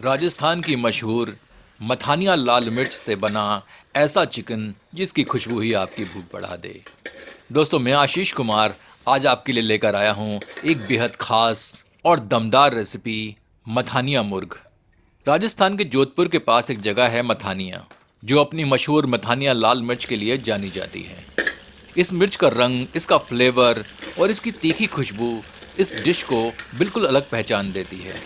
राजस्थान की मशहूर मथानिया लाल मिर्च से बना ऐसा चिकन जिसकी खुशबू ही आपकी भूख बढ़ा दे। दोस्तों, मैं आशीष कुमार आज आपके लिए लेकर आया हूँ एक बेहद खास और दमदार रेसिपी, मथानिया मुर्ग। राजस्थान के जोधपुर के पास एक जगह है मथानिया, जो अपनी मशहूर मथानिया लाल मिर्च के लिए जानी जाती है। इस मिर्च का रंग, इसका फ्लेवर और इसकी तीखी खुशबू इस डिश को बिल्कुल अलग पहचान देती है।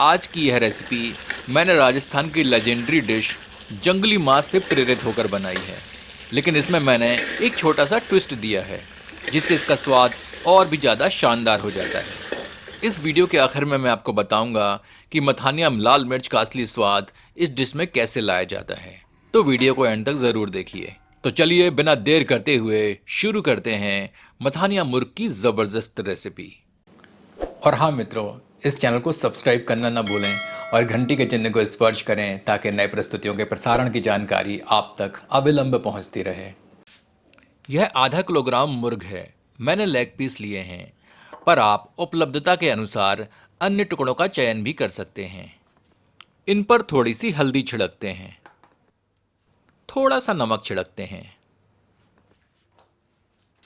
आज की यह रेसिपी मैंने राजस्थान की लेजेंडरी डिश जंगली मांस से प्रेरित होकर बनाई है, लेकिन इसमें मैंने एक छोटा सा ट्विस्ट दिया है, जिससे इसका स्वाद और भी ज़्यादा शानदार हो जाता है। इस वीडियो के आखिर में मैं आपको बताऊंगा कि मथानिया लाल मिर्च का असली स्वाद इस डिश में कैसे लाया जाता है, तो वीडियो को एंड तक ज़रूर देखिए। तो चलिए बिना देर करते हुए शुरू करते हैं मथानिया मुर्ग की ज़बरदस्त रेसिपी। और हाँ मित्रों, इस चैनल को सब्सक्राइब करना ना भूलें और घंटी के चिन्ह को स्पर्श करें ताकि नए प्रस्तुतियों के प्रसारण की जानकारी आप तक अविलंब पहुंचती रहे। यह आधा किलोग्राम मुर्ग है। मैंने लेग पीस लिए हैं, पर आप उपलब्धता के अनुसार अन्य टुकड़ों का चयन भी कर सकते हैं। इन पर थोड़ी सी हल्दी छिड़कते हैं, थोड़ा सा नमक छिड़कते हैं।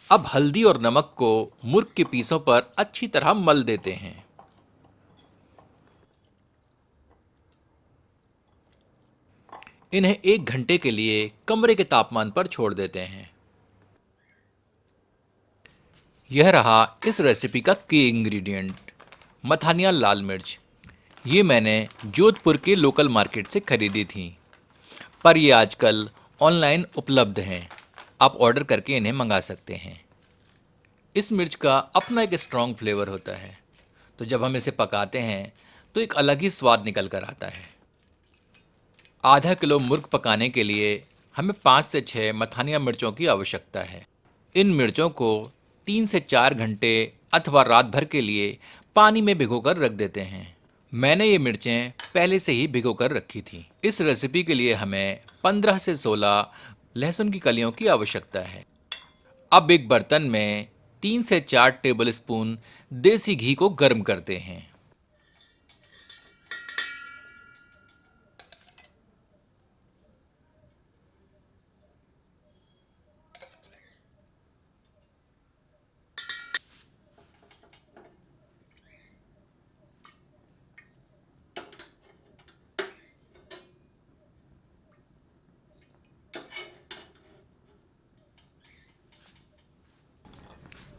अब हल्दी और नमक को मुर्ग के पीसों पर अच्छी तरह मल देते हैं। इन्हें 1 घंटे के लिए कमरे के तापमान पर छोड़ देते हैं। यह रहा इस रेसिपी का की इंग्रेडिएंट, मथानिया लाल मिर्च। ये मैंने जोधपुर के लोकल मार्केट से खरीदी थी, पर ये आजकल ऑनलाइन उपलब्ध हैं। आप ऑर्डर करके इन्हें मंगा सकते हैं। इस मिर्च का अपना एक स्ट्रॉन्ग फ्लेवर होता है, तो जब हम इसे पकाते हैं तो एक अलग ही स्वाद निकल कर आता है। आधा किलो मुर्ग पकाने के लिए हमें 5 से 6 मथानिया मिर्चों की आवश्यकता है। इन मिर्चों को 3 से 4 घंटे अथवा रात भर के लिए पानी में भिगोकर रख देते हैं। मैंने ये मिर्चें पहले से ही भिगोकर रखी थी। इस रेसिपी के लिए हमें 15 से 16 लहसुन की कलियों की आवश्यकता है। अब एक बर्तन में 3 से 4 टेबल स्पून देसी घी को गर्म करते हैं।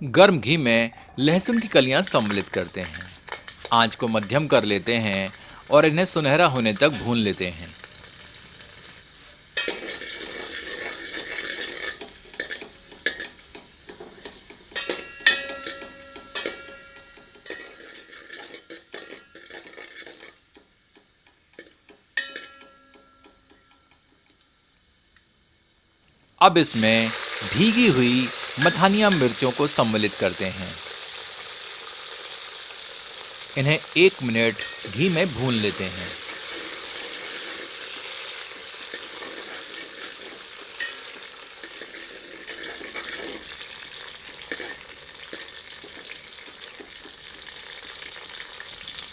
गर्म घी में लहसुन की कलियां सम्मिलित करते हैं। आंच को मध्यम कर लेते हैं और इन्हें सुनहरा होने तक भून लेते हैं। अब इसमें भीगी हुई मथानिया मिर्चों को सम्मिलित करते हैं। इन्हें 1 मिनट घी में भून लेते हैं।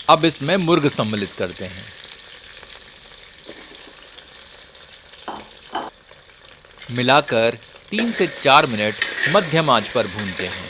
अब इसमें मुर्ग सम्मिलित करते हैं। मिलाकर 3 से 4 मिनट मध्यम आंच पर भूनते हैं।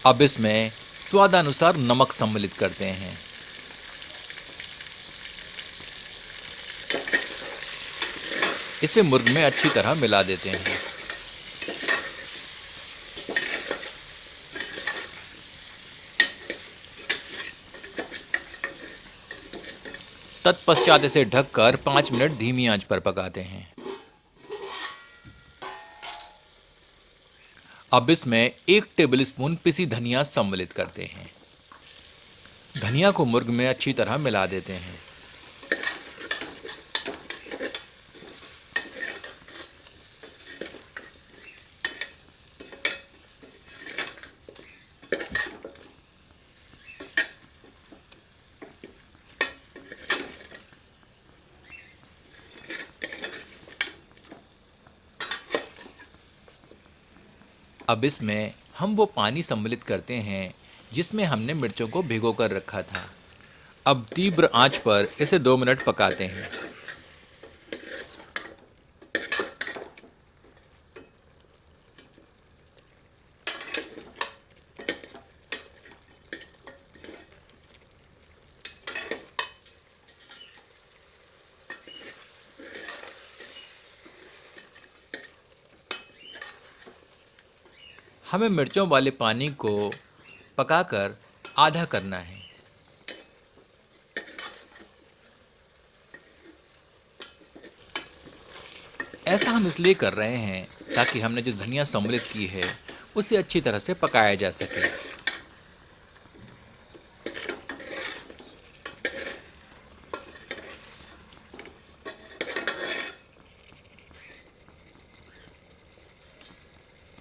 अब इसमें स्वादानुसार नमक सम्मिलित करते हैं। इसे मुर्ग में अच्छी तरह मिला देते हैं। तत्पश्चात इसे ढककर 5 मिनट धीमी आंच पर पकाते हैं। अब इसमें 1 टेबलस्पून पिसी धनिया सम्मिलित करते हैं। धनिया को मुर्ग में अच्छी तरह मिला देते हैं। अब इसमें हम वो पानी सम्मिलित करते हैं जिसमें हमने मिर्चों को भिगो कर रखा था। अब तीव्र आंच पर इसे 2 मिनट पकाते हैं। हमें मिर्चों वाले पानी को पकाकर आधा करना है। ऐसा हम इसलिए कर रहे हैं ताकि हमने जो धनिया सम्मिलित की है उसे अच्छी तरह से पकाया जा सके।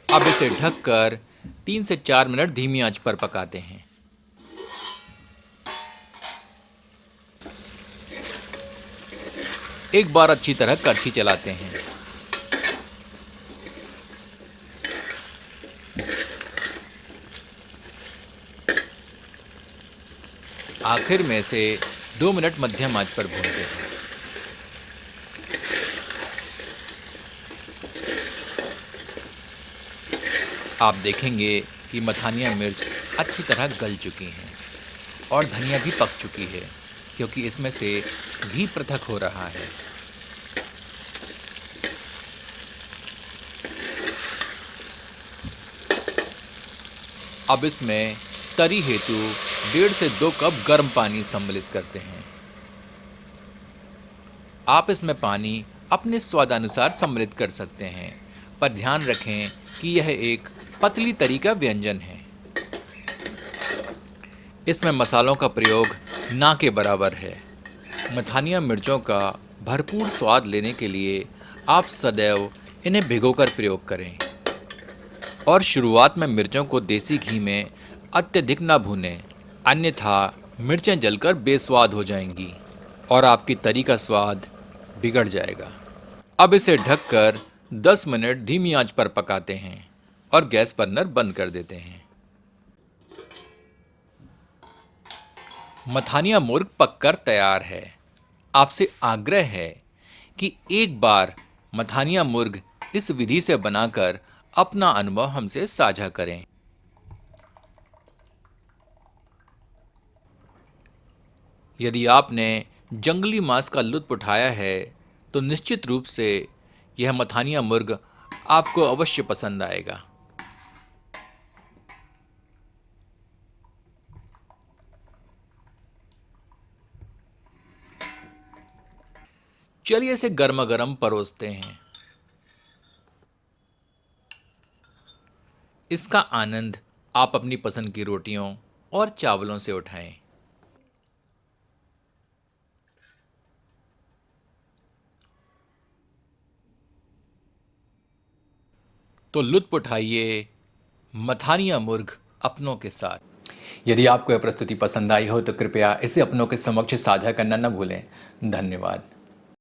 अब इसे ढककर 3 से 4 मिनट धीमी आंच पर पकाते हैं। एक बार अच्छी तरह कड़छी चलाते हैं। आखिर में से 2 मिनट मध्यम आंच पर भूनते हैं। आप देखेंगे कि मथानिया मिर्च अच्छी तरह गल चुकी हैं और धनिया भी पक चुकी है क्योंकि इसमें से घी पृथक हो रहा है। अब इसमें तरी हेतु 1.5 से 2 कप गर्म पानी सम्मिलित करते हैं। आप इसमें पानी अपने स्वादानुसार सम्मिलित कर सकते हैं, पर ध्यान रखें कि यह एक पतली तरी का व्यंजन है। इसमें मसालों का प्रयोग ना के बराबर है। मथानिया मिर्चों का भरपूर स्वाद लेने के लिए आप सदैव इन्हें भिगोकर प्रयोग करें और शुरुआत में मिर्चों को देसी घी में अत्यधिक ना भूनें, अन्यथा मिर्चें जलकर बेस्वाद हो जाएंगी और आपकी तरी का स्वाद बिगड़ जाएगा। अब इसे ढककर 10 मिनट धीमी आंच पर पकाते हैं और गैस बर्नर बंद कर देते हैं। मथानिया मुर्ग पककर तैयार है। आपसे आग्रह है कि एक बार मथानिया मुर्ग इस विधि से बनाकर अपना अनुभव हमसे साझा करें। यदि आपने जंगली मांस का लुत्फ उठाया है तो निश्चित रूप से यह मथानिया मुर्ग आपको अवश्य पसंद आएगा। चलिए इसे गर्मा गर्म परोसते हैं। इसका आनंद आप अपनी पसंद की रोटियों और चावलों से उठाएं। तो लुत्फ उठाइए मथानिया मुर्ग अपनों के साथ। यदि आपको यह प्रस्तुति पसंद आई हो तो कृपया इसे अपनों के समक्ष साझा करना न भूलें। धन्यवाद।